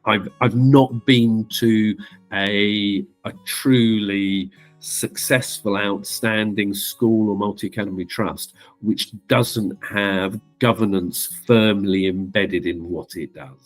I've not been to a truly successful, outstanding school or multi-academy trust which doesn't have governance firmly embedded in what it does.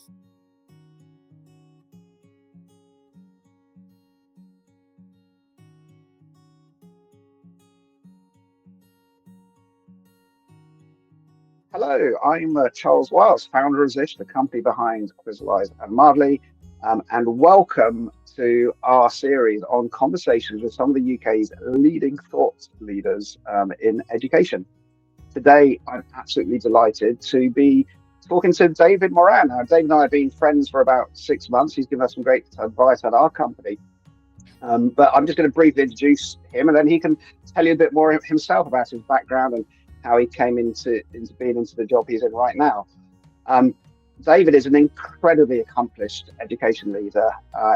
Hello, I'm Charles Wiles, founder of Zish, the company behind Quizlize and Mardley, and welcome to our series on conversations with some of the UK's leading thought leaders in education. Today, I'm absolutely delighted to be talking to David Moran. Now, David and I have been friends for about 6 months. He's given us some great advice on our company. But I'm just going to briefly introduce him, and then he can tell you a bit more himself about his background and how he came into being into the job he's in right now. David is an incredibly accomplished education leader.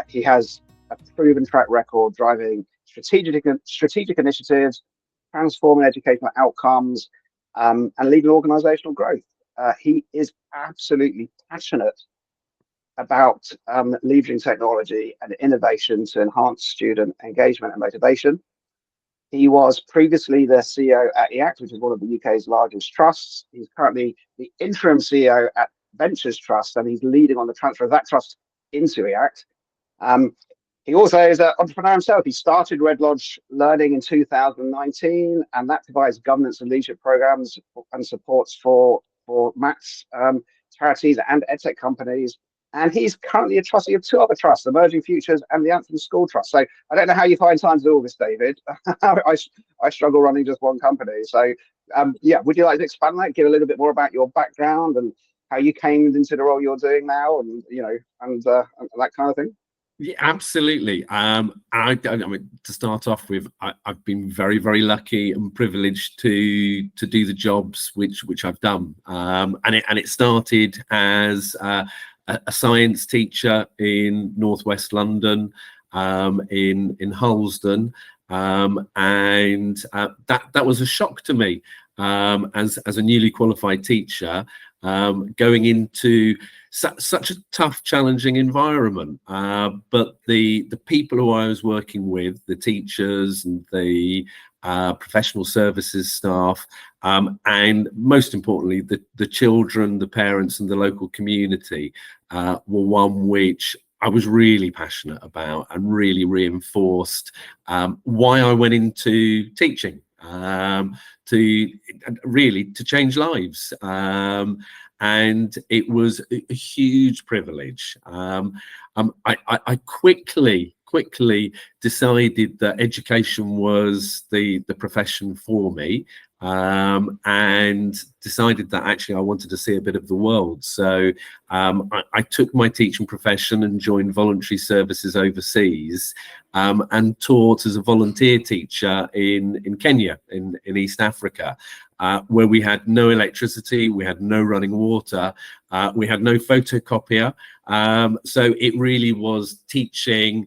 He has a proven track record driving strategic initiatives, transforming educational outcomes, and leading organizational growth. He is absolutely passionate about leveraging technology and innovation to enhance student engagement and motivation. He was previously the CEO at EACT, which is one of the UK's largest trusts. He's currently the interim CEO at Ventures Trust, and he's leading on the transfer of that trust into EACT. He also is an entrepreneur himself. He started Red Lodge Learning in 2019, and that provides governance and leadership programs and supports for maths charities and edtech companies. And he's currently a trustee of 2 other trusts, Emerging Futures and the Anthem School Trust. So I don't know how you find time to do all this, David. I struggle running just one company. So yeah, would you like to expand that, give a little bit more about your background and how you came into the role you're doing now, and and that kind of thing? Yeah, absolutely. I mean, to start off with, I've been very, very lucky and privileged to do the jobs which I've done. And it started as a science teacher in northwest London, in Harlesden, and that was a shock to me as a newly qualified teacher, going into such a tough, challenging environment. But the people who I was working with, the teachers and the professional services staff, and most importantly, the children, the parents and the local community were one which I was really passionate about and really reinforced why I went into teaching, to change lives. And it was a huge privilege. I quickly decided that education was the profession for me, and decided that actually I wanted to see a bit of the world. So I took my teaching profession and joined voluntary services overseas, and taught as a volunteer teacher in Kenya, in East Africa, where we had no electricity, we had no running water, we had no photocopier. So it really was teaching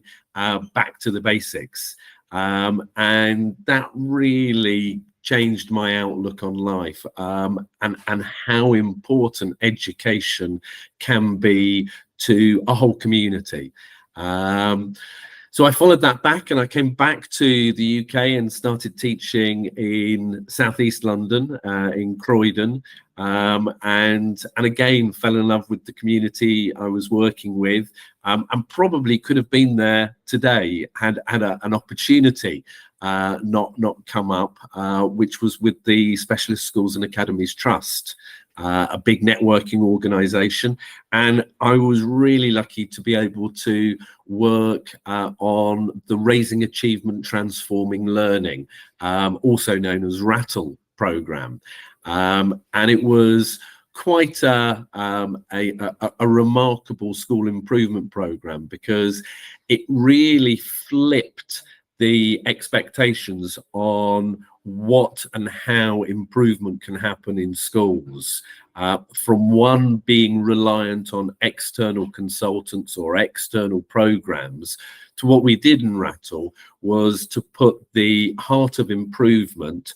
back to the basics. And that really changed my outlook on life, and how important education can be to a whole community. So I followed that back, and I came back to the UK and started teaching in southeast London, in Croydon, and again fell in love with the community I was working with, and probably could have been there today had an opportunity not come up, which was with the Specialist Schools and Academies Trust, a big networking organization. And I was really lucky to be able to work on the Raising Achievement Transforming Learning, also known as RATTLE program. And it was quite a remarkable school improvement program, because it really flipped the expectations on what and how improvement can happen in schools, from one being reliant on external consultants or external programs, to what we did in Rattle was to put the heart of improvement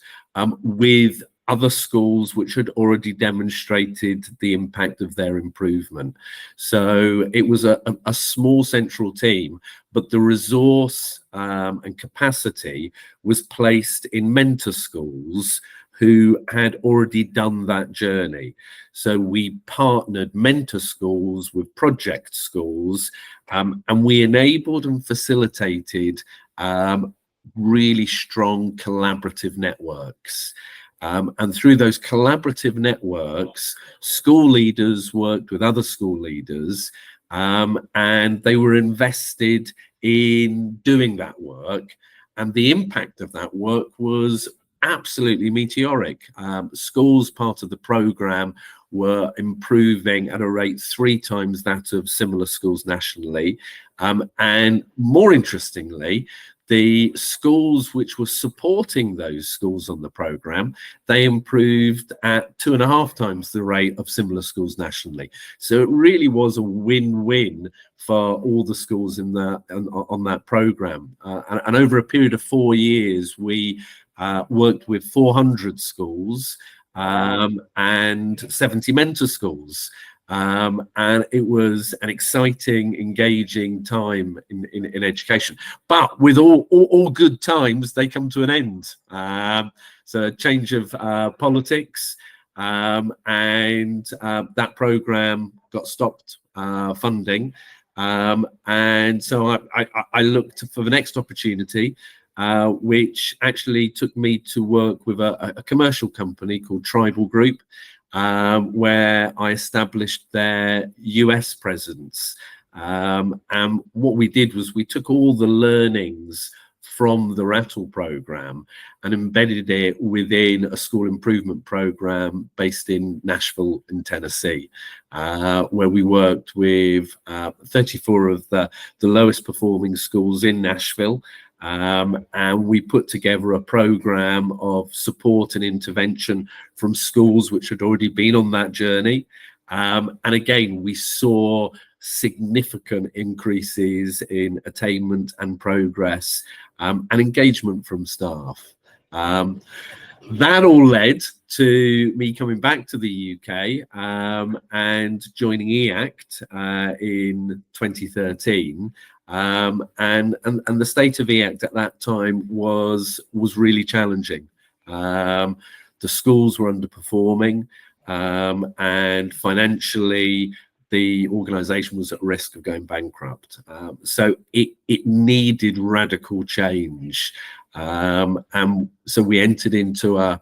with other schools which had already demonstrated the impact of their improvement. So it was a small central team, but the resource and capacity was placed in mentor schools who had already done that journey. So we partnered mentor schools with project schools, and we enabled and facilitated really strong collaborative networks. And through those collaborative networks, school leaders worked with other school leaders, and they were invested in doing that work. And the impact of that work was absolutely meteoric. Schools, part of the program, were improving at a rate 3 times that of similar schools nationally. And more interestingly, the schools which were supporting those schools on the program, they improved at 2.5 times the rate of similar schools nationally. So it really was a win-win for all the schools in on that program. And over a period of 4 years, we worked with 400 schools and 70 mentor schools. And it was an exciting, engaging time in education. But with all good times, they come to an end. So a change of politics, and that program got stopped funding. And so I looked for the next opportunity, which actually took me to work with a commercial company called Tribal Group, where I established their US presence. And what we did was we took all the learnings from the Rattle program and embedded it within a school improvement program based in Nashville in Tennessee, where we worked with 34 of the lowest performing schools in Nashville. And we put together a program of support and intervention from schools which had already been on that journey. And again, we saw significant increases in attainment and progress, and engagement from staff. That all led to me coming back to the UK and joining EACT in 2013. And the state of EACT at that time was really challenging. The schools were underperforming, and financially the organization was at risk of going bankrupt. So it needed radical change. And so we entered into a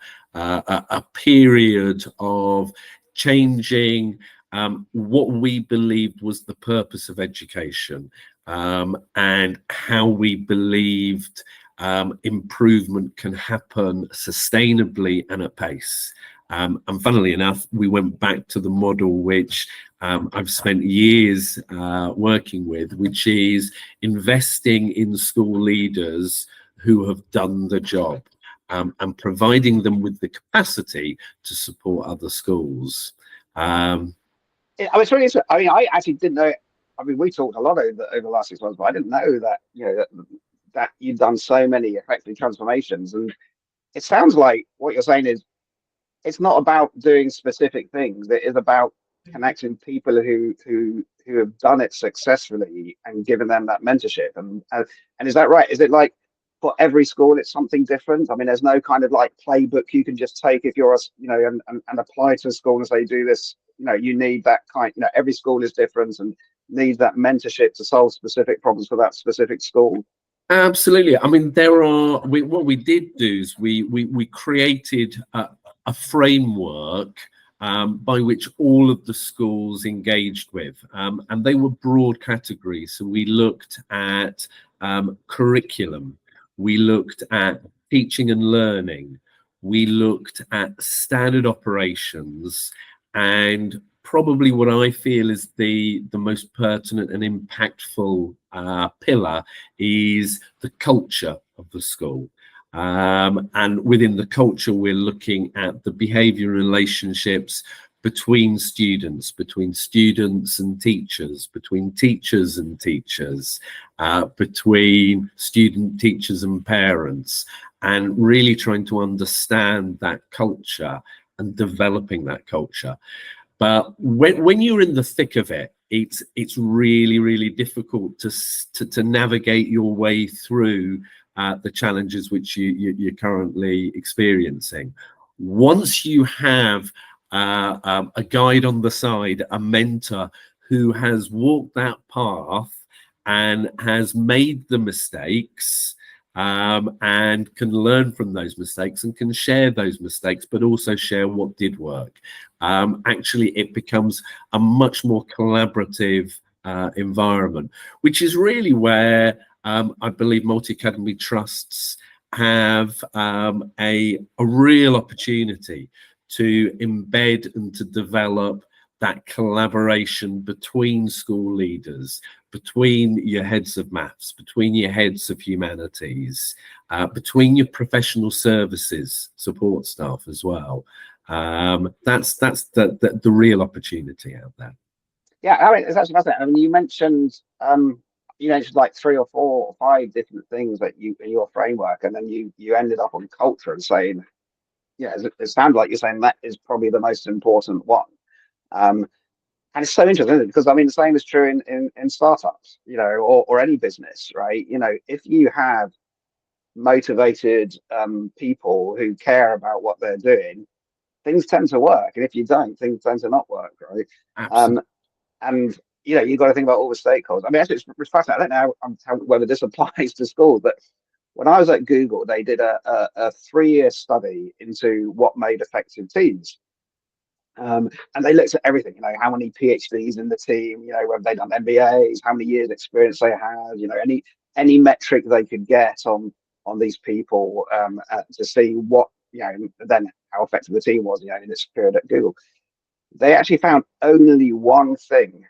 period of changing what we believed was the purpose of education, and how we believed improvement can happen sustainably and at pace. And funnily enough, we went back to the model which I've spent years working with, which is investing in school leaders who have done the job, and providing them with the capacity to support other schools. I was really interested. I mean, I actually didn't know. I mean, we talked a lot over the last 6 months, but I didn't know that, you know, that you've done so many effective transformations. And it sounds like what you're saying is it's not about doing specific things. It is about connecting people who have done it successfully and giving them that mentorship. And is that right? Is it like for every school it's something different? I mean, there's no kind of like playbook you can just take if you're a, you know, and apply to a school and say do this. You know, you need that kind. You know, every school is different and needs that mentorship to solve specific problems for that specific school. Absolutely. I mean, what we did do is we created a framework by which all of the schools engaged with, and they were broad categories. So we looked at curriculum, we looked at teaching and learning, we looked at standard operations, and probably what I feel is the most pertinent and impactful pillar is the culture of the school. And within the culture, we're looking at the behavior relationships between students and teachers, between teachers and teachers, between student, teachers and parents. and really trying to understand that culture and developing that culture. But when you're in the thick of it, it's really difficult to navigate your way through the challenges which you're currently experiencing. Once you have a guide on the side, a mentor who has walked that path and has made the mistakes, and can learn from those mistakes and can share those mistakes, but also share what did work. Actually, it becomes a much more collaborative environment, which is really where I believe multi-academy trusts have a real opportunity to embed and to develop that collaboration between school leaders, between your heads of maths, between your heads of humanities, between your professional services support staff as well. That's the real opportunity out there. Yeah, I mean, it's actually fascinating. I mean, you mentioned like 3 or 4 or 5 different things that you in your framework, and then you ended up on culture and saying, yeah, it sounds like you're saying that is probably the most important one. And it's so interesting, isn't it? Because I mean, the same is true in startups, or any business, right? If you have motivated people who care about what they're doing, things tend to work. And if you don't, things tend to not work, right? Absolutely. And you've got to think about all the stakeholders. I mean, actually, it's fascinating. I don't know whether this applies to schools, but when I was at Google, they did a 3-year study into what made effective teams. And they looked at everything, how many PhDs in the team, whether they'd done MBAs, how many years experience they had, any metric they could get on these people, to see what, then how effective the team was, in its period at Google. They actually found only one thing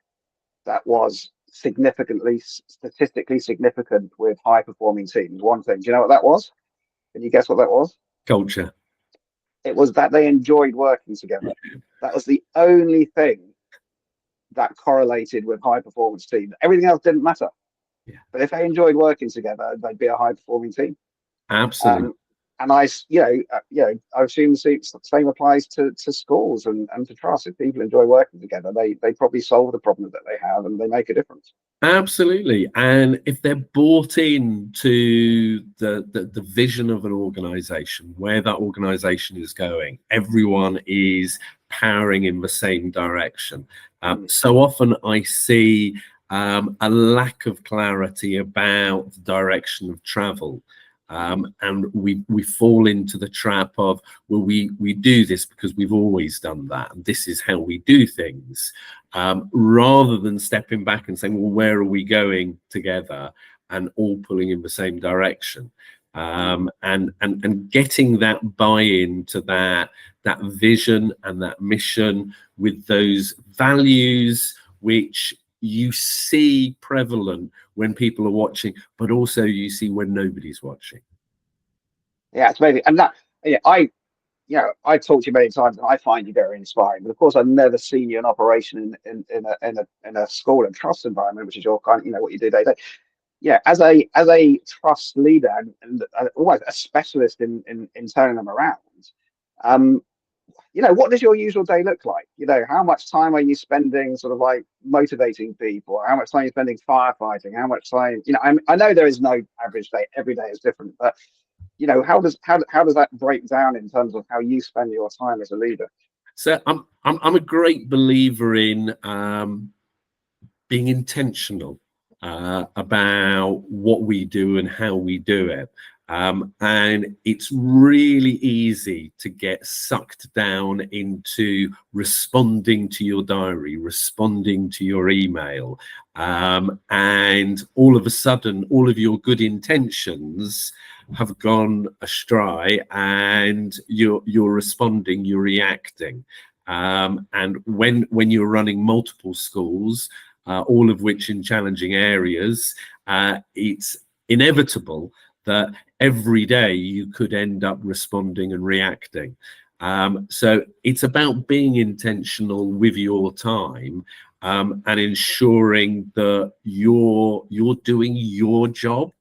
that was statistically significant with high performing teams. One thing. Do you know what that was? Can you guess what that was? Culture. It was that they enjoyed working together. That was the only thing that correlated with high performance teams. Everything else didn't matter. Yeah. But if they enjoyed working together, they'd be a high performing team. Absolutely. And I assume the same applies to schools and to trusts. If people enjoy working together, they probably solve the problem that they have and they make a difference. Absolutely. And if they're bought into the vision of an organization, where that organization is going, everyone is powering in the same direction. So often I see a lack of clarity about the direction of travel. And we fall into the trap of, well, we do this because we've always done that, and this is how we do things, rather than stepping back and saying, well, where are we going together, and all pulling in the same direction, and getting that buy-in to that vision and that mission with those values which you see prevalent when people are watching, but also you see when nobody's watching. Yeah, it's amazing. And that, I talked to you many times, and I find you very inspiring. But of course, I've never seen you in operation in a school and trust environment, which is your kind of, what you do day to day. Yeah, as a trust leader and almost a specialist in turning them around. What does your usual day look like? How much time are you spending sort of like motivating people? How much time are you spending firefighting? How much time, I know there is no average day. Every day is different, but how does that break down in terms of how you spend your time as a leader? So I'm a great believer in being intentional about what we do and how we do it. And it's really easy to get sucked down into responding to your diary, responding to your email, and all of a sudden, all of your good intentions have gone astray, and you're responding, you're reacting. And when you're running multiple schools, all of which in challenging areas, it's inevitable that every day you could end up responding and reacting. So it's about being intentional with your time, and ensuring that you're doing your job,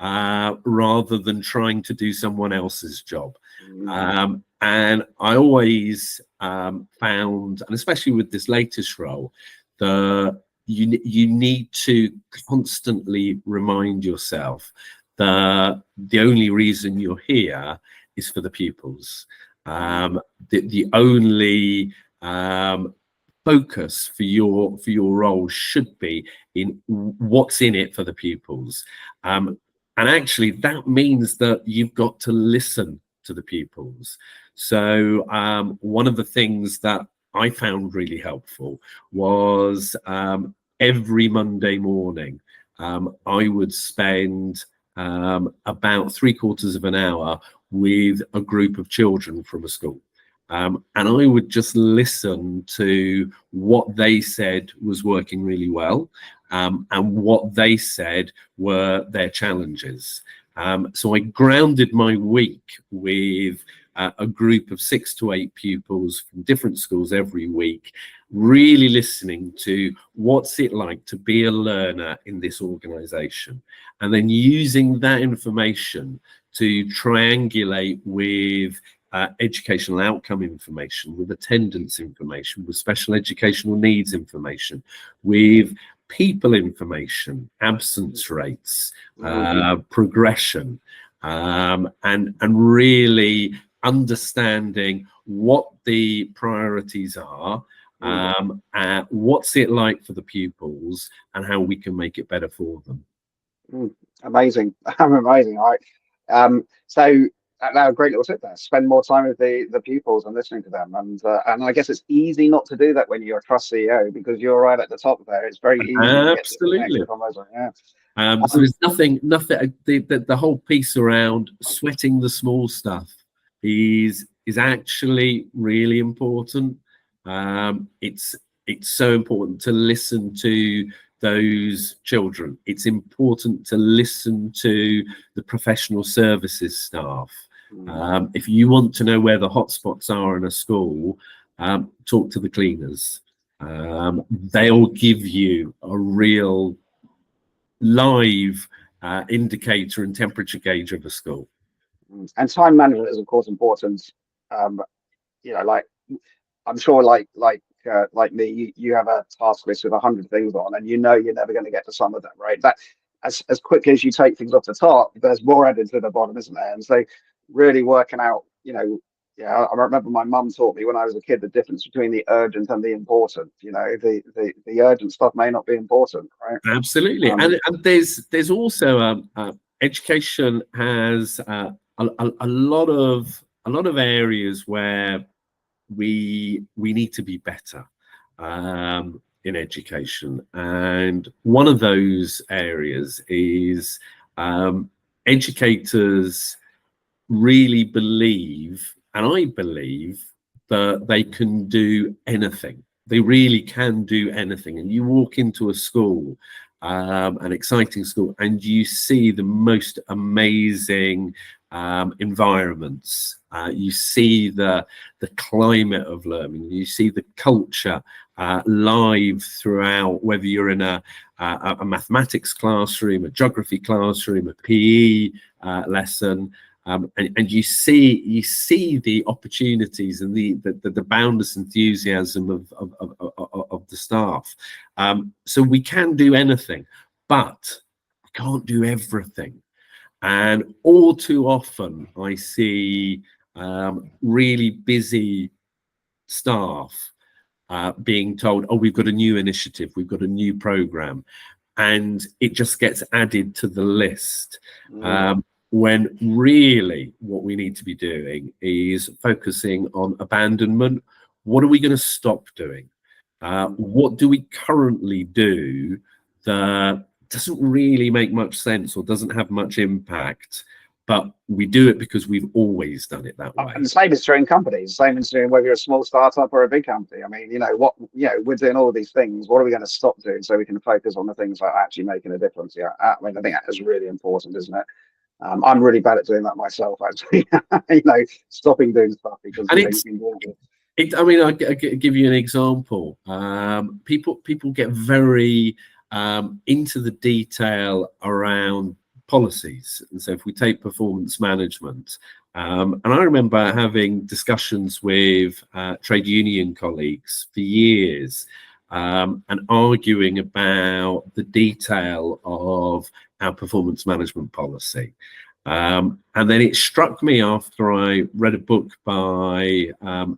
rather than trying to do someone else's job. Mm. And I always found, and especially with this latest role, you need to constantly remind yourself that the only reason you're here is for the pupils. The only focus for your role should be in what's in it for the pupils. And actually, that means that you've got to listen to the pupils. So one of the things that I found really helpful was every Monday morning, I would spend about 3/4 of an hour with a group of children from a school. And I would just listen to what they said was working really well, and what they said were their challenges. So I grounded my week with a group of 6 to 8 pupils from different schools every week, really listening to what's it like to be a learner in this organization, and then using that information to triangulate with educational outcome information, with attendance information, with special educational needs information, with people information, absence rates, progression, and really understanding what the priorities are, what's it like for the pupils, and how we can make it better for them. Amazing. Amazing. All right. So now a great little tip there. Spend more time with the pupils and listening to them. And I guess it's easy not to do that when you're a trust CEO, because you're right at the top there. It's very easy to get disconnected from those. Yeah. So there's nothing. The whole piece around sweating the small stuff is actually really important. It's so important to listen to those children. It's important to listen to the professional services staff. If you want to know where the hotspots are in a school, talk to the cleaners. They'll give you a real live indicator and temperature gauge of a school. And time management is of course important. Like I'm sure like me, you have a task list with 100 things on, and you're never going to get to some of them, right? That as quickly as you take things off the top, there's more added to the bottom, isn't there? And so really working out, I remember my mum taught me when I was a kid the difference between the urgent and the important. The urgent stuff may not be important, right? Absolutely. And there's also education has a lot of areas where we need to be better in education, and one of those areas is educators really believe, and I believe, that they can do anything. They really can do anything. And you walk into a school, an exciting school, and you see the most amazing environments. You see the climate of learning. You see the culture live throughout, whether you're in a mathematics classroom, a geography classroom, a PE lesson. And you see the opportunities and the boundless enthusiasm of the staff. So we can do anything, but we can't do everything. And all too often, I see really busy staff being told, "Oh, we've got a new initiative, we've got a new program," and it just gets added to the list. When really what we need to be doing is focusing on abandonment. What are we going to stop doing? What do we currently do that doesn't really make much sense or doesn't have much impact, but we do it because we've always done it that way? And the same is true in companies. The same is true whether you're a small startup or a big company. I mean, we're doing all these things. What are we going to stop doing so we can focus on the things that are actually making a difference? Yeah, I mean, I think that is really important, isn't it? I'm really bad at doing that myself, actually. Stopping doing stuff because you've been doing it. I mean, I'll give you an example. People get very into the detail around policies. And so if we take performance management, and I remember having discussions with trade union colleagues for years, and arguing about the detail of our performance management policy. And then it struck me after I read a book by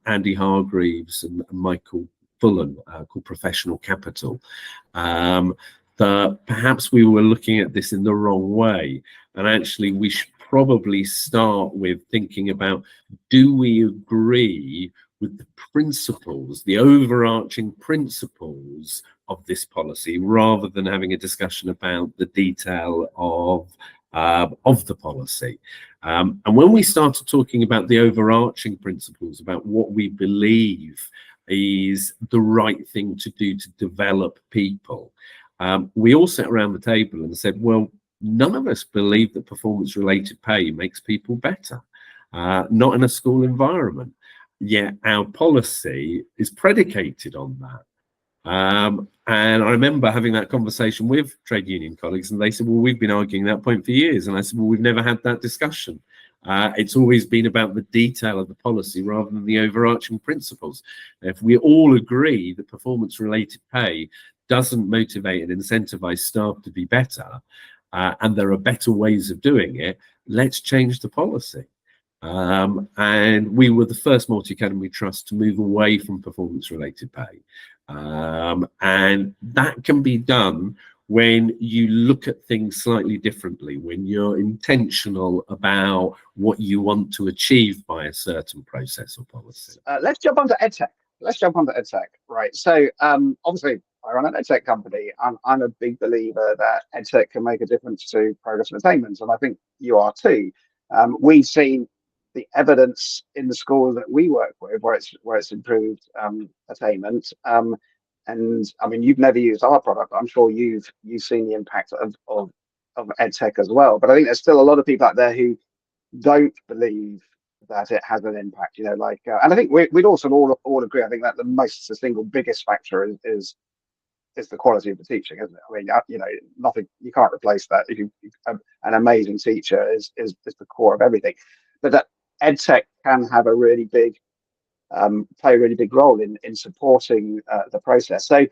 Andy Hargreaves and Michael Fullen called Professional Capital, that perhaps we were looking at this in the wrong way. And actually, we should probably start with thinking about, do we agree with the principles, the overarching principles of this policy, rather than having a discussion about the detail of the policy. And when we started talking about the overarching principles, about what we believe is the right thing to do to develop people, we all sat around the table and said, well, none of us believe that performance-related pay makes people better, not in a school environment. Yet our policy is predicated on that. And I remember having that conversation with trade union colleagues, and they said, well, we've been arguing that point for years. And I said, well, we've never had that discussion. It's always been about the detail of the policy rather than the overarching principles. If we all agree that performance-related pay doesn't motivate and incentivize staff to be better, and there are better ways of doing it, let's change the policy. And we were the first multi-academy trust to move away from performance-related pay. And that can be done when you look at things slightly differently, when you're intentional about what you want to achieve by a certain process or policy. Let's jump onto EdTech. Right. So obviously, I run an EdTech company. I'm a big believer that EdTech can make a difference to progress and attainment, and I think you are too. We've seen the evidence in the schools that we work with where it's improved attainment. And I mean, you've never used our product. I'm sure you've seen the impact of EdTech as well. But I think there's still a lot of people out there who don't believe that it has an impact. You know, like, and I think we'd also all agree. I think that the single biggest factor is the quality of the teaching, isn't it? I mean, you know, nothing, you can't replace that. An amazing teacher is the core of everything. But that EdTech can have a really big play a really big role in supporting the process. So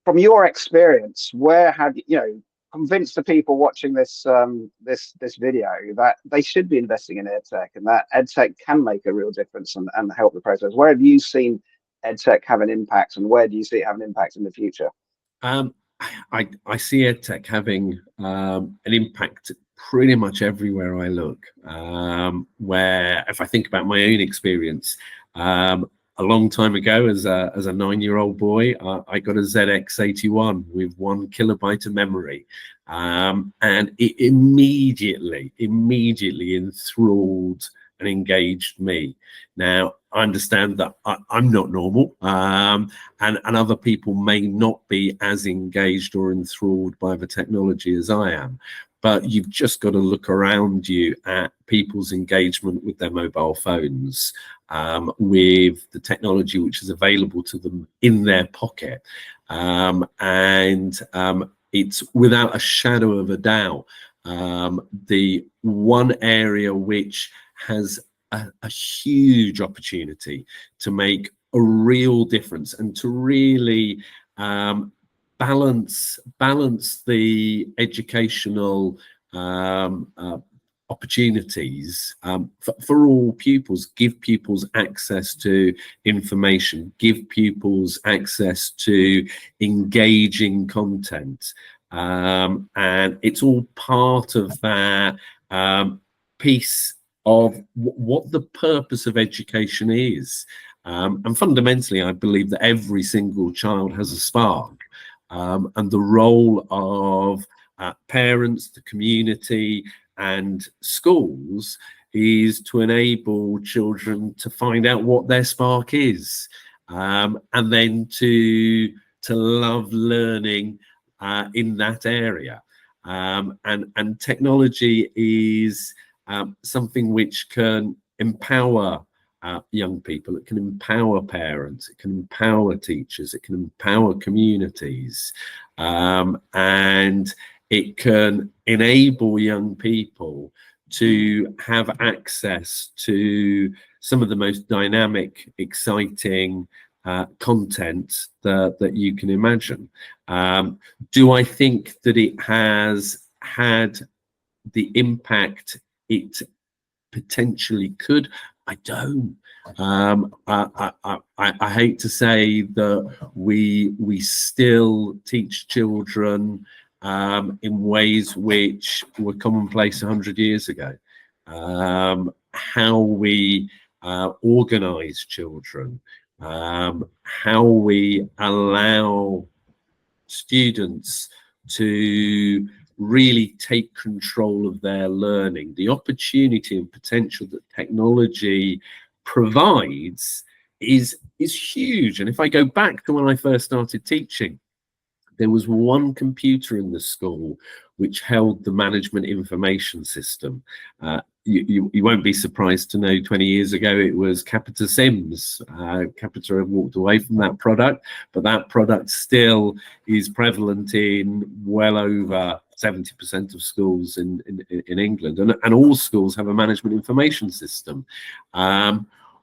from your experience, where have you convinced the people watching this video that they should be investing in EdTech, and that EdTech can make a real difference and help the process? Where have you seen EdTech have an impact, and where do you see it have an impact in the future? I see EdTech having an impact pretty much everywhere I look. Where, if I think about my own experience, a long time ago, as a 9-year-old boy, I got a ZX81 with 1 kilobyte of memory, and it immediately enthralled and engaged me. Now, I understand that I'm not normal, and other people may not be as engaged or enthralled by the technology as I am. But you've just got to look around you at people's engagement with their mobile phones, with the technology which is available to them in their pocket. It's without a shadow of a doubt the one area which has a huge opportunity to make a real difference and to really balance the educational opportunities for all pupils, give pupils access to information, give pupils access to engaging content, and it's all part of that piece of what the purpose of education is. And fundamentally, I believe that every single child has a spark. And the role of parents, the community, and schools is to enable children to find out what their spark is, and then to love learning in that area. And technology is something which can empower young people, it can empower parents, it can empower teachers, it can empower communities, and it can enable young people to have access to some of the most dynamic, exciting content that you can imagine. Do I think that it has had the impact it potentially could? I don't. I hate to say that we still teach children in ways which were commonplace 100 years ago. How we organize children, how we allow students to really take control of their learning, the opportunity and potential that technology provides is huge. And if I go back to when I first started teaching, there was one computer in the school which held the management information system. You won't be surprised to know 20 years ago it was Capita Sims. Capita have walked away from that product, but that product still is prevalent in well over 70% of schools in England, and all schools have a management information system.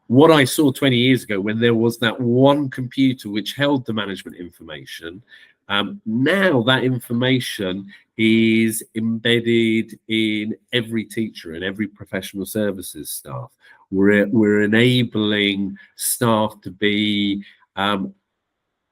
What I saw 20 years ago, when there was that one computer which held the management information, now that information is embedded in every teacher and every professional services staff. We're enabling staff to be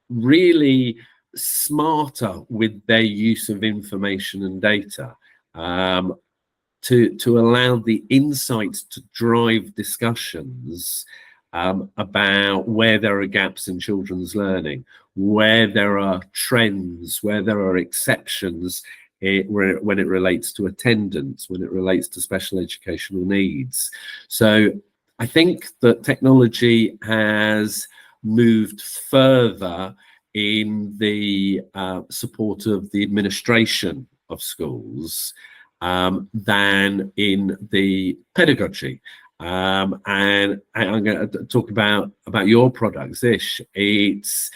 really smarter with their use of information and data, to allow the insights to drive discussions about where there are gaps in children's learning, where there are trends, where there are exceptions when it relates to attendance, when it relates to special educational needs. So I think that technology has moved further in the support of the administration of schools than in the pedagogy. And I'm going to talk about your product, Zish. It's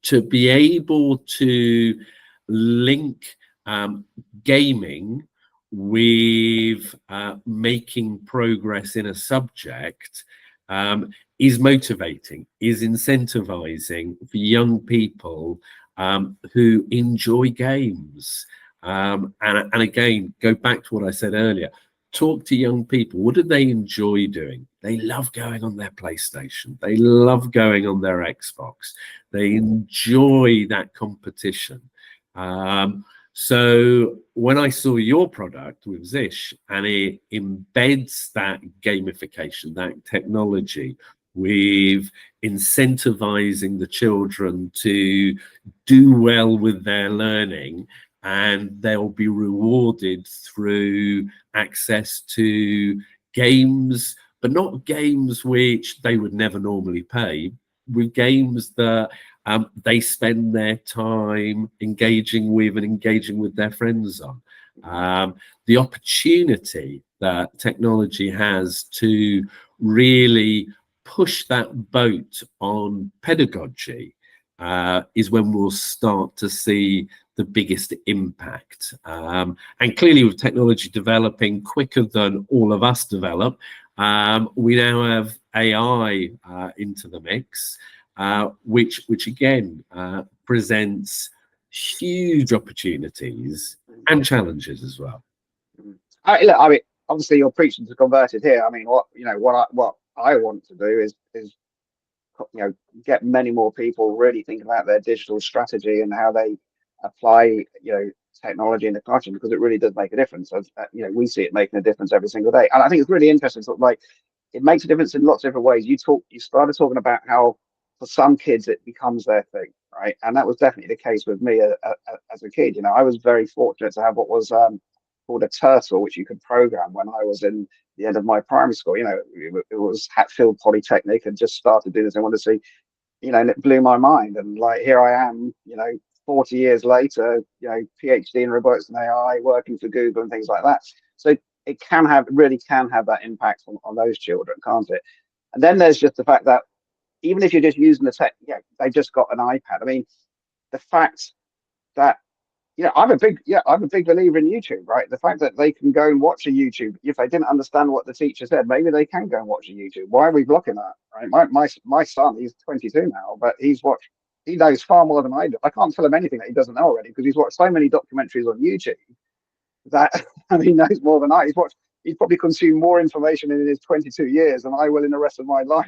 to be able to link gaming with making progress in a subject is motivating, is incentivizing for young people who enjoy games. And again, go back to what I said earlier. Talk to young people. What do they enjoy doing? They love going on their PlayStation. They love going on their Xbox. They enjoy that competition. So when I saw your product with Zish, and it embeds that gamification, that technology, with incentivizing the children to do well with their learning, and they'll be rewarded through access to games, but not games which they would never normally pay, with games that they spend their time engaging with their friends on. The opportunity that technology has to really push that boat on pedagogy is when we'll start to see the biggest impact. And clearly, with technology developing quicker than all of us develop, we now have AI into the mix, which again presents huge opportunities and challenges as well. I mean, obviously, you're preaching to converted here. I mean, what I want to do is get many more people really thinking about their digital strategy and how they apply technology in the classroom, because it really does make a difference. We see it making a difference every single day, and I think it's really interesting. Sort of like, it makes a difference in lots of different ways. You started talking about how for some kids it becomes their thing, right? And that was definitely the case with me as a kid. I was very fortunate to have what was called a turtle, which you could program when I was in the end of my primary school. It was Hatfield Polytechnic, and just started doing this. I wanted to see, and it blew my mind. And like, here I am, 40 years later, PhD in robotics and AI, working for Google and things like that. So it really can have that impact on those children, can't it? And then there's just the fact that even if you're just using the tech, they just got an iPad. I mean, the fact that I'm a big believer in YouTube, right? The fact that they can go and watch a YouTube, if they didn't understand what the teacher said, maybe they can go and watch a YouTube. Why are we blocking that, right? My son, he's 22 now, but he knows far more than I do. I can't tell him anything that he doesn't know already because he's watched so many documentaries on YouTube that and he knows more than I. He's probably consumed more information in his 22 years than I will in the rest of my life.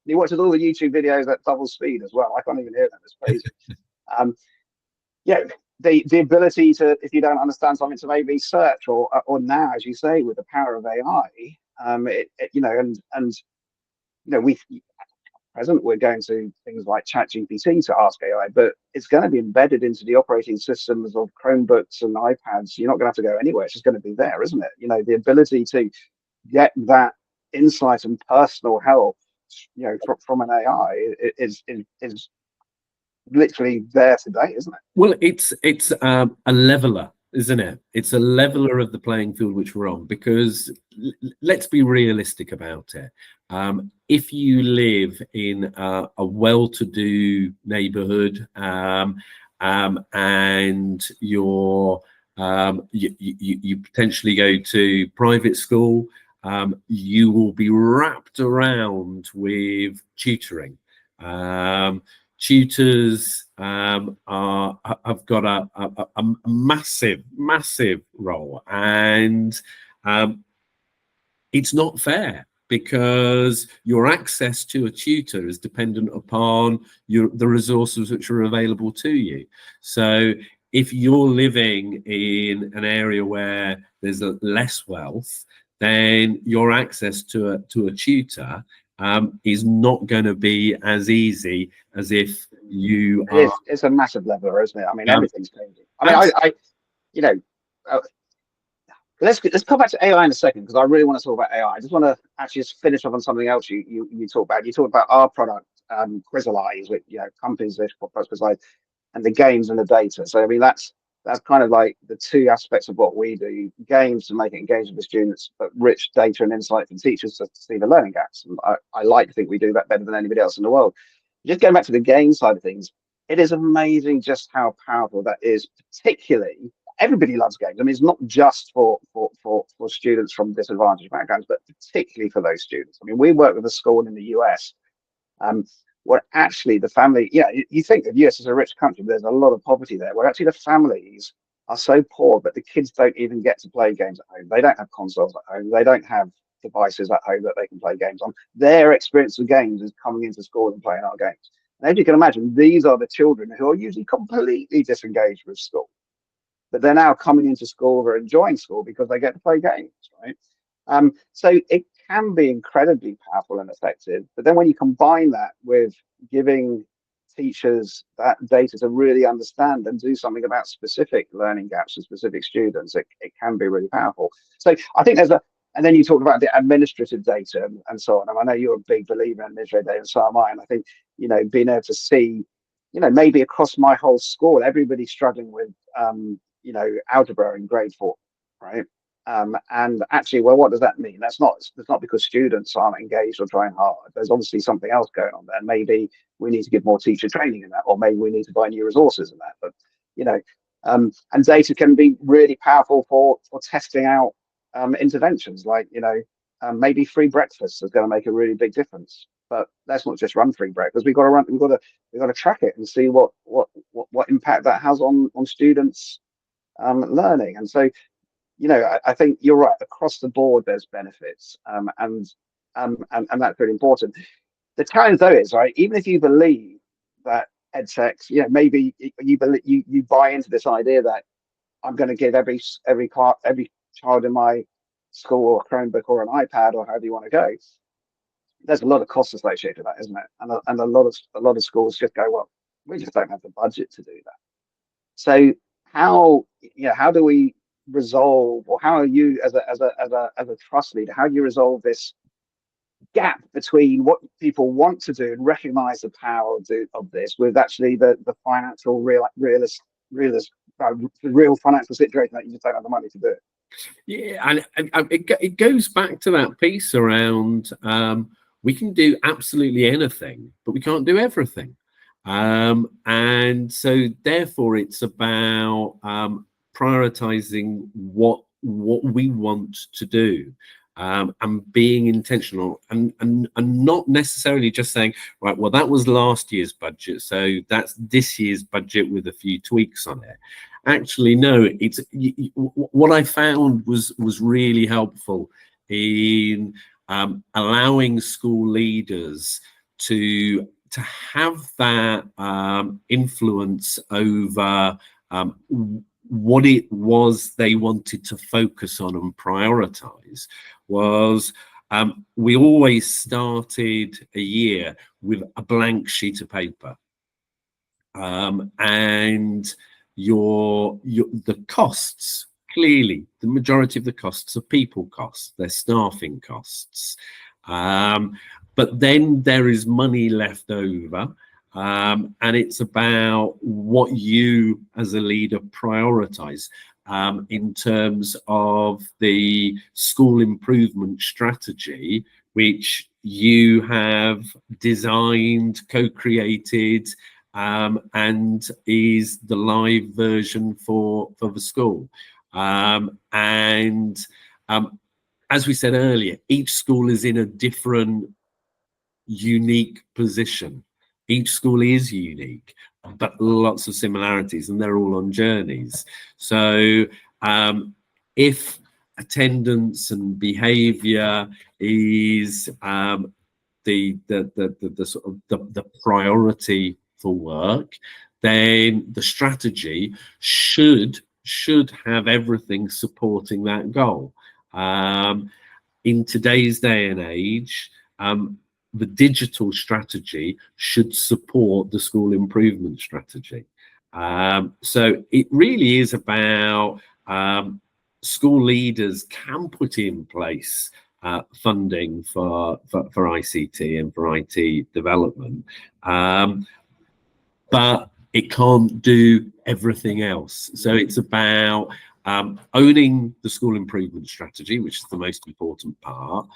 And he watches all the YouTube videos at double speed as well. I can't even hear them. It's crazy. Um, yeah, the ability to, if you don't understand something, to maybe search or now, as you say, with the power of AI, we present we're going to things like ChatGPT to ask AI, but it's going to be embedded into the operating systems of Chromebooks and iPads. You're not going to have to go anywhere; it's just going to be there, isn't it? The ability to get that insight and personal help, from an AI is literally there today, isn't it? Well, it's a leveler, isn't it? It's a leveler of the playing field which we're on, because let's be realistic about it. If you live in a well-to-do neighborhood, and you potentially go to private school, you will be wrapped around with tutoring. Tutors have got a massive role, and it's not fair, because your access to a tutor is dependent upon the resources which are available to you. So if you're living in an area where there's less wealth, then your access to a tutor is not going to be as easy as if you are. It's a massive leveler, isn't it? I mean, everything's changing. I mean, let's come back to AI in a second, because I really want to talk about AI. I just want to actually just finish off on something else you talked about. You talked about our product, Quizalize, with companies that Quizalize, and the games and the data. So I mean, that's kind of like the two aspects of what we do: games to make it engaging for students, but rich data and insight for teachers to see the learning gaps. And I like to think we do that better than anybody else in the world. Just going back to the game side of things, it is amazing just how powerful that is. Particularly, everybody loves games. I mean, it's not just for students from disadvantaged backgrounds, but particularly for those students. I mean, we work with a school in the US, where actually the family, you think the US is a rich country, but there's a lot of poverty there, where actually the families are so poor, but the kids don't even get to play games at home. They don't have consoles at home. They don't have devices at home that they can play games on. Their experience of games is coming into school and playing our games. And as you can imagine, these are the children who are usually completely disengaged with school, but they're now coming into school, they're enjoying school because they get to play games, right? So it can be incredibly powerful and effective. But then when you combine that with giving teachers that data to really understand and do something about specific learning gaps and specific students, it can be really powerful. So I think and then you talked about the administrative data and so on. And I know you're a big believer in administrative data, and so am I. And I think, being able to see, maybe across my whole school, everybody's struggling with, algebra in grade 4, right? And actually, well, what does that mean? That's not because students aren't engaged or trying hard. There's obviously something else going on there. Maybe we need to give more teacher training in that, or maybe we need to buy new resources in that. But and data can be really powerful for testing out interventions, like maybe free breakfast is going to make a really big difference. But let's not just run free breakfast. We've got to track it and see what impact that has on students learning. And so, I think you're right. Across the board, there's benefits, and that's really important. The challenge, though, is, right, even if you believe that edtech, maybe you buy into this idea that I'm going to give every child in my school a Chromebook or an iPad or however you want to go. There's a lot of costs associated with that, isn't it? And a lot of schools just go, well, we just don't have the budget to do that. So how do we resolve, or how are you as a trust leader, how do you resolve this gap between what people want to do and recognize the power of this with actually the financial real financial situation that you just don't have the money to do it? Yeah, and it goes back to that piece around we can do absolutely anything, but we can't do everything. And so therefore it's about prioritizing what we want to do, and being intentional, and not necessarily just saying, right, well, that was last year's budget, so that's this year's budget with a few tweaks on it. Actually, no, it's what I found was really helpful in allowing school leaders to have that influence over what it was they wanted to focus on and prioritize. Was we always started a year with a blank sheet of paper, and the costs, clearly the majority of the costs are people costs, they're staffing costs, but then there is money left over, and it's about what you as a leader prioritize in terms of the school improvement strategy, which you have designed, co-created, and is the live version for the school. As we said earlier, each school is in a different, unique position. Each school is unique, but lots of similarities, and they're all on journeys. So if attendance and behavior is the sort of the priority for work, then the strategy should have everything supporting that goal. In today's day and age, the digital strategy should support the school improvement strategy. So it really is about school leaders can put in place funding for ICT and for IT development, but it can't do everything else. So it's about owning the school improvement strategy, which is the most important part,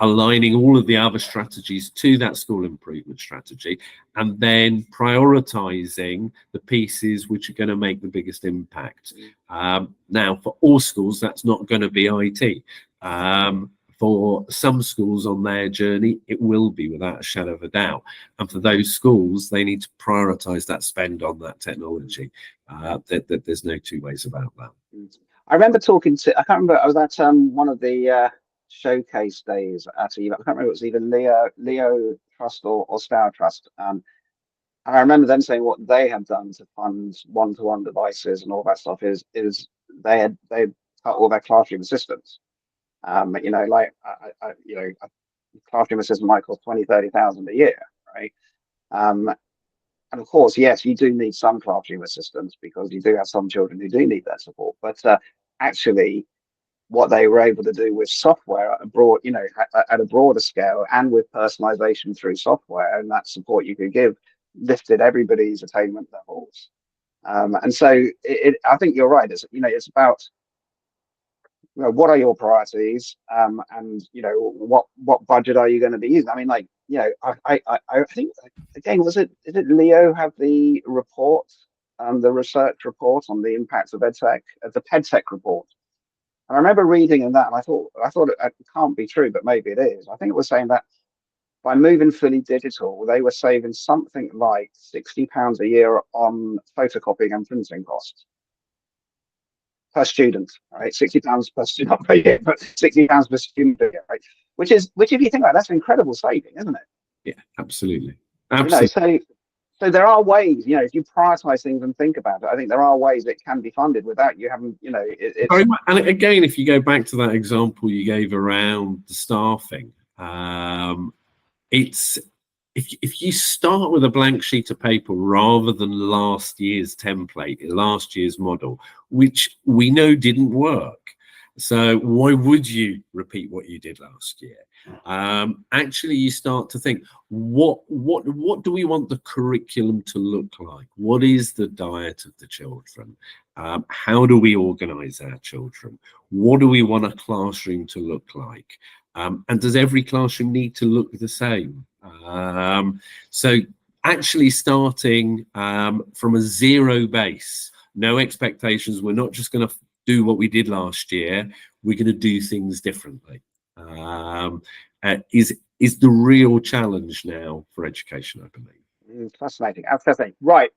aligning all of the other strategies to that school improvement strategy, and then prioritizing the pieces which are going to make the biggest impact. Now, for all schools, that's not going to be IT. For some schools on their journey, it will be, without a shadow of a doubt. And for those schools, they need to prioritize that spend on that technology. There's no two ways about that. I remember talking to, I can't remember, I was at one of the showcase days at, I can't remember, it was either Leo Trust or Stour Trust. And I remember them saying what they had done to fund one-to-one devices and all that stuff is they cut all their classroom assistants. You know, like you know, a classroom assistant might cost 20,000-30,000 a year, right? And of course, yes, you do need some classroom assistants because you do have some children who do need that support. But actually, what they were able to do with software at a broad, you know, at a broader scale, and with personalization through software and that support you could give, lifted everybody's attainment levels. And so I think you're right. It's, you know, it's about, you know, what are your priorities, and you know, what budget are you going to be using? I mean, like, you know, I think, again, is it Leo have the report, the research report on the impacts of EdTech, the PedTech report. And I remember reading in that, and I thought it can't be true, but maybe it is. I think it was saying that by moving fully digital, they were saving something like £60 a year on photocopying and printing costs per student, right? £60 per student, not per year, but £60 per student a year, right? Which if you think about it, that's an incredible saving, isn't it? Yeah, absolutely. You know, so there are ways, you know, if you prioritize things and think about it, I think there are ways it can be funded without you having, you know, and again, if you go back to that example you gave around the staffing, it's if you start with a blank sheet of paper rather than last year's template, last year's model, which we know didn't work. So why would you repeat what you did last year? Actually, you start to think, what do we want the curriculum to look like? What is the diet of the children? How do we organize our children? What do we want a classroom to look like? And does every classroom need to look the same? So actually starting from a zero base, no expectations. We're not just going to do what we did last year. We're going to do things differently. Is the real challenge now for education, I believe. Fascinating. Fascinating. Right.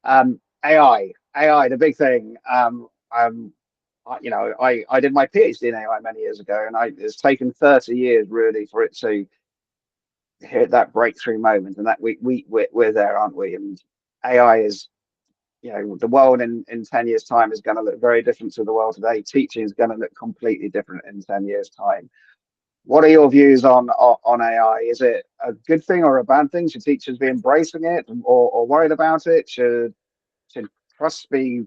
AI, the big thing. I did my PhD in AI many years ago, and it's taken 30 years really for it to hit that breakthrough moment, and that we're there, aren't we? And AI is, the world in 10 years time is going to look very different to the world today. Teaching is going to look completely different in 10 years time. What are your views on AI? Is it a good thing or a bad thing? Should teachers be embracing it or worried about it? Should trusts be,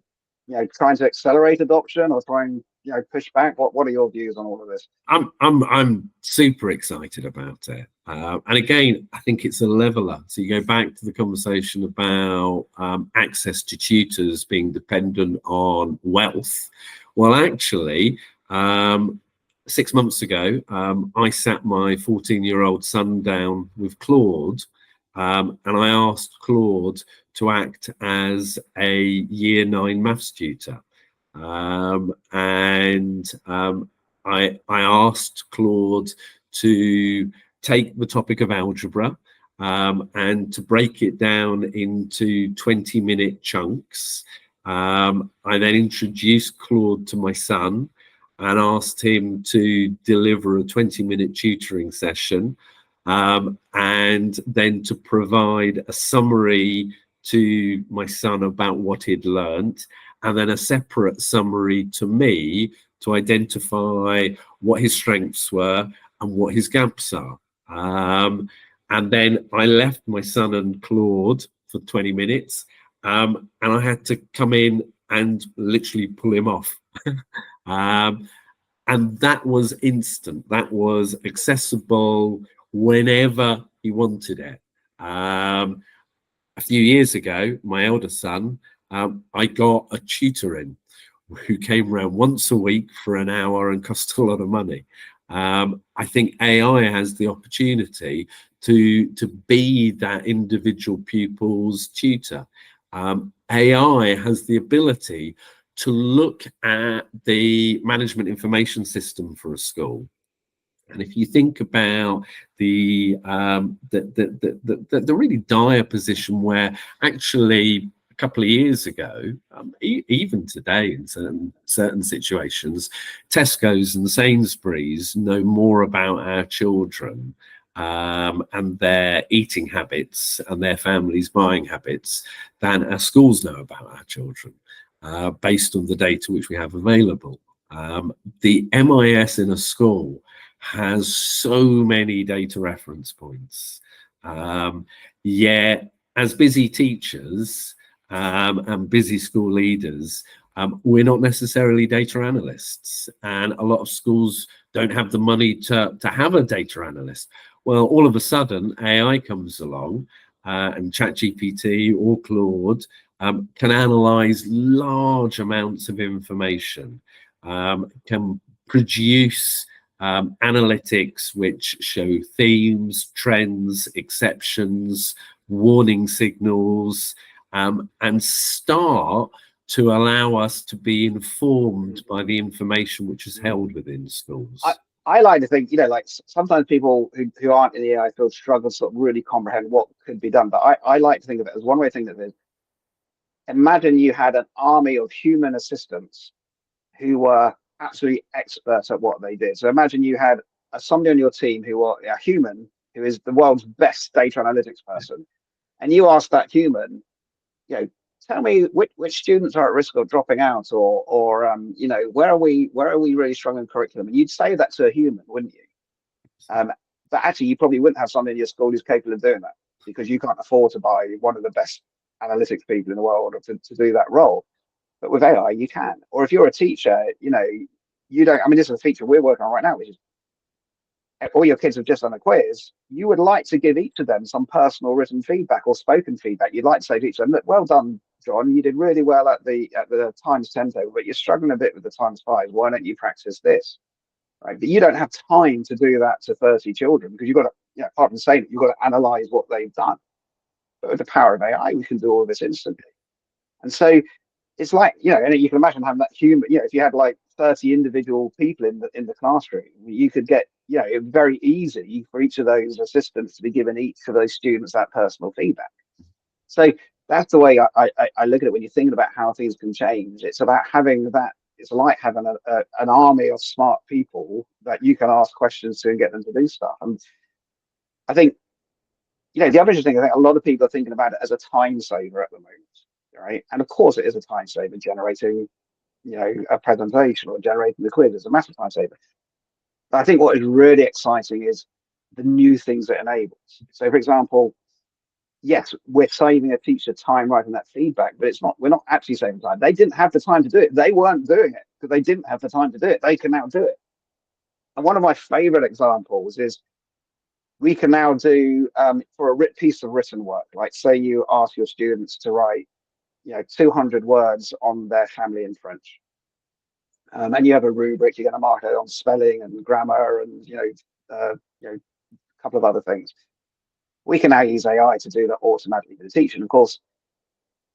trying to accelerate adoption or try and, push back? What are your views on all of this? I'm super excited about it. And again, I think it's a leveler. So you go back to the conversation about access to tutors being dependent on wealth. Well, actually, 6 months ago, I sat my 14-year-old son down with Claude, and I asked Claude to act as a year 9 maths tutor. I asked Claude to take the topic of algebra and to break it down into 20-minute chunks. I then introduced Claude to my son and asked him to deliver a 20-minute tutoring session, and then to provide a summary to my son about what he'd learnt, and then a separate summary to me to identify what his strengths were and what his gaps are. And then I left my son and Claude for 20 minutes, and I had to come in and literally pull him off. And that was instant. That was accessible whenever he wanted it. A few years ago, my elder son, I got a tutor in who came around once a week for an hour and cost a lot of money. I think AI has the opportunity to be that individual pupil's tutor. AI has the ability to look at the management information system for a school. And if you think about the really dire position where actually a couple of years ago, even today in certain situations, Tesco's and Sainsbury's know more about our children and their eating habits and their families' buying habits than our schools know about our children, based on the data which we have available. The MIS in a school has so many data reference points. Yet, as busy teachers and busy school leaders, we're not necessarily data analysts, and a lot of schools don't have the money to have a data analyst. Well, all of a sudden, AI comes along, and ChatGPT or Claude can analyze large amounts of information, can produce analytics which show themes, trends, exceptions, warning signals, and start to allow us to be informed by the information which is held within schools. I like to think, like sometimes people who aren't in the AI field struggle to sort of really comprehend what could be done. But I like to think of it as one way to think of it. Imagine you had an army of human assistants who were absolutely experts at what they did. So imagine you had somebody on your team who are a human who is the world's best data analytics person, and you ask that human, tell me which students are at risk of dropping out, or where are we really strong in curriculum, and you'd say that to a human, wouldn't you? But actually, you probably wouldn't have somebody in your school who's capable of doing that because you can't afford to buy one of the best analytics people in the world to do that role. But with AI, you can. Or if you're a teacher, you don't. I mean, this is a feature we're working on right now, which is all your kids have just done a quiz. You would like to give each of them some personal written feedback or spoken feedback. You'd like to say to each of them, look, well done, John. You did really well at the times 10 table, but you're struggling a bit with the times 5. Why don't you practice this? Right. But you don't have time to do that to 30 children because you've got to, apart from saying it, you've got to analyze what they've done. But with the power of AI, we can do all of this instantly. And so it's like, and you can imagine having that human, if you had like 30 individual people in the classroom, you could get, it very easy for each of those assistants to be given each of those students that personal feedback. So that's the way I look at it when you're thinking about how things can change. It's about having that. It's like having an army of smart people that you can ask questions to and get them to do stuff. And I think, the other interesting thing, I think a lot of people are thinking about it as a time saver at the moment, right? And of course, it is a time saver. Generating, a presentation or generating the quiz is a massive time saver. But I think what is really exciting is the new things it enables. So, for example, yes, we're saving a teacher time writing that feedback, but we're not actually saving time. They didn't have the time to do it. They weren't doing it because they didn't have the time to do it. They can now do it. And one of my favorite examples is we can now do for a piece of written work, like say you ask your students to write, 200 words on their family in French. And you have a rubric, you're going to mark it on spelling and grammar and, a couple of other things. We can now use AI to do that automatically for the teacher. And of course,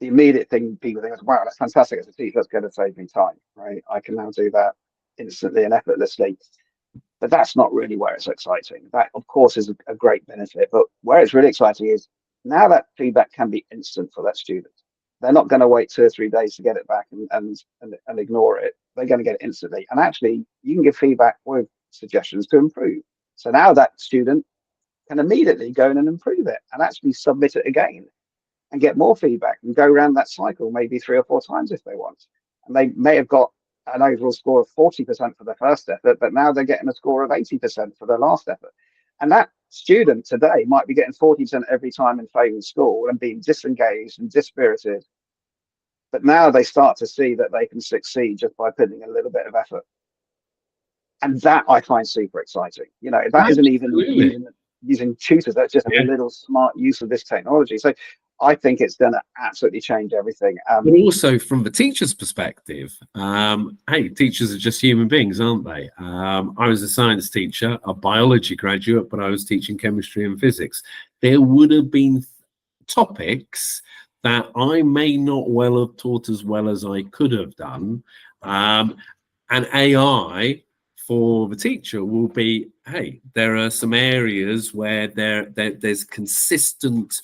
the immediate thing people think is, wow, that's fantastic as a teacher, that's going to save me time, right? I can now do that instantly and effortlessly. But that's not really where it's exciting. That, of course, is a great benefit. But where it's really exciting is now that feedback can be instant for that student. They're not going to wait 2 or 3 days to get it back and ignore it. They're going to get it instantly. And actually, you can give feedback with suggestions to improve. So now that student can immediately go in and improve it and actually submit it again and get more feedback and go around that cycle maybe 3 or 4 times if they want. And they may have got an overall score of 40% for their first effort, but now they're getting a score of 80% for their last effort. And that student today might be getting 40% every time in failing school and being disengaged and dispirited. But now they start to see that they can succeed just by putting a little bit of effort. And that I find super exciting. That isn't even using tutors, that's just a little smart use of this technology. So I think it's going to absolutely change everything. But also from the teacher's perspective, hey, teachers are just human beings, aren't they? I was a science teacher, a biology graduate, but I was teaching chemistry and physics. There would have been topics that I may not well have taught as well as I could have done. And AI for the teacher will be, hey, there are some areas where there's consistent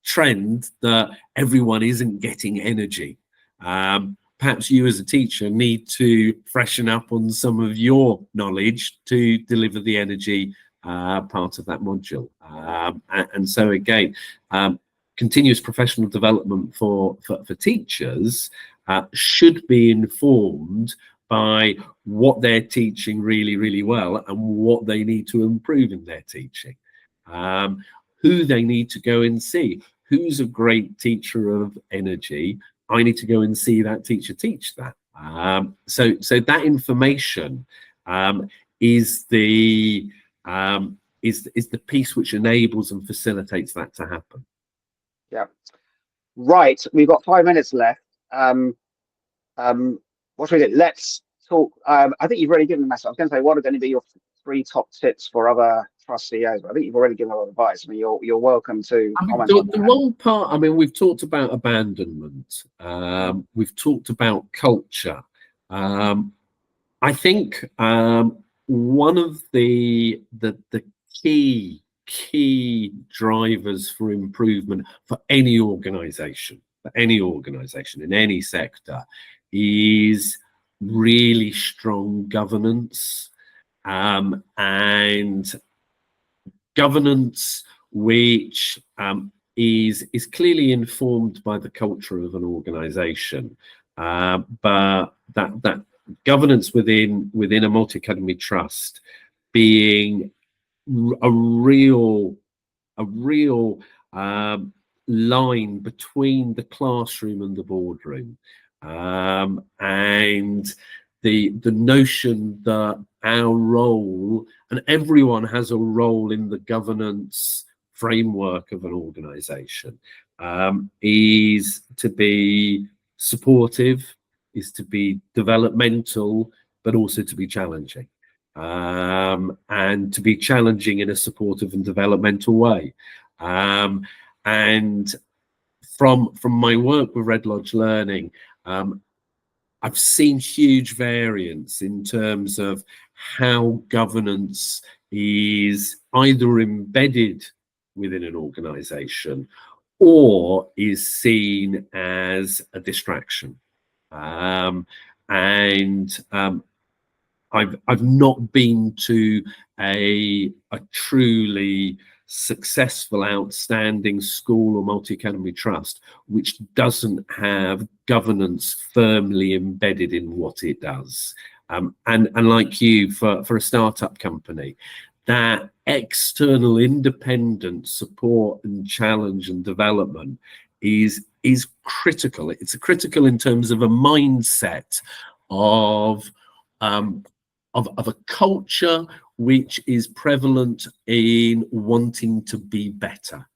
trend that everyone isn't getting energy. Perhaps you as a teacher need to freshen up on some of your knowledge to deliver the energy part of that module. And so again, continuous professional development for teachers should be informed by what they're teaching really, really well and what they need to improve in their teaching. Who they need to go and see. Who's a great teacher of energy? I need to go and see that teacher teach that. So that information is the piece which enables and facilitates that to happen. Yeah. Right. We've got 5 minutes left. What should we do? Let's talk. I think you've already given the message. I was going to say, what are going to be your 3 top tips for other trust CEOs? But I think you've already given a lot of advice. I mean, you're welcome to comment on the one part. I mean, we've talked about abandonment. We've talked about culture. I think one of the key drivers for improvement for any organization in any sector is really strong governance, and governance which is clearly informed by the culture of an organization, but that governance within a multi-academy trust being a real line between the classroom and the boardroom, and the notion that our role, and everyone has a role in the governance framework of an organization, is to be supportive, is to be developmental, but also to be challenging, and to be challenging in a supportive and developmental way. And from my work with Red Lodge Learning, I've seen huge variance in terms of how governance is either embedded within an organization or is seen as a distraction. I've not been to a truly successful, outstanding school or multi-academy trust which doesn't have governance firmly embedded in what it does. And like you, for a startup company, that external independent support and challenge and development is critical. It's critical in terms of a mindset of a culture which is prevalent in wanting to be better.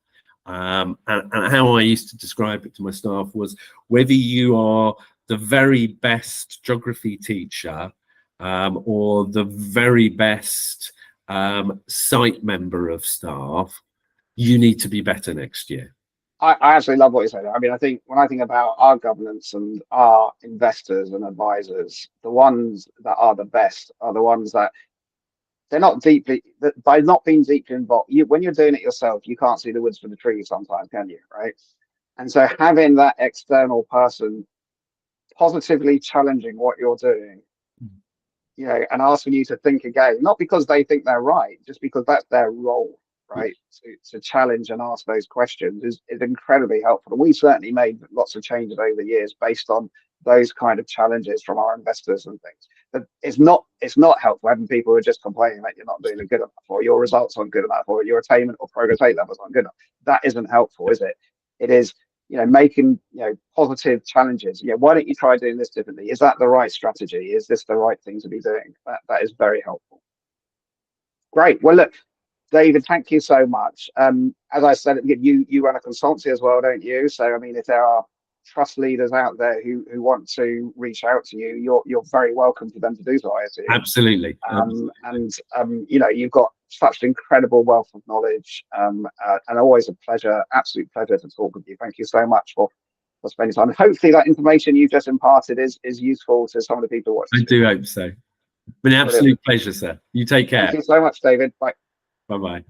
And how I used to describe it to my staff was, whether you are the very best geography teacher or the very best site member of staff, you need to be better next year. I absolutely love what you said. I mean, I think when I think about our governance and our investors and advisors, the ones that are the best are the ones that they're not deeply, by not being deeply involved. When you're doing it yourself, you can't see the woods for the trees sometimes, can you? Right. And so having that external person positively challenging what you're doing, you know, and asking you to think again, not because they think they're right, just because that's their role, right? To challenge and ask those questions is incredibly helpful. And we certainly made lots of changes over the years based on those kind of challenges from our investors and things. But it's not helpful having people who are just complaining that you're not doing good enough, or your results aren't good enough, or your attainment or progress rate levels aren't good enough. That isn't helpful, is it? It is, you know, making, you know, positive challenges. Yeah, why don't you try doing this differently? Is that the right strategy? Is this the right thing to be doing? That is very helpful. Great. Well, look, David, thank you so much. As I said, you run a consultancy as well, don't you? So, I mean, if there are trust leaders out there who want to reach out to you, you're very welcome for them to do so, I assume. Absolutely. You know, you've got such an incredible wealth of knowledge, and always a pleasure, absolute pleasure to talk with you. Thank you so much for spending time. Hopefully that information you've just imparted is useful to some of the people watching. I do hope so. Been an absolute pleasure, sir. You take care. Thank you so much, David. Bye. Bye-bye.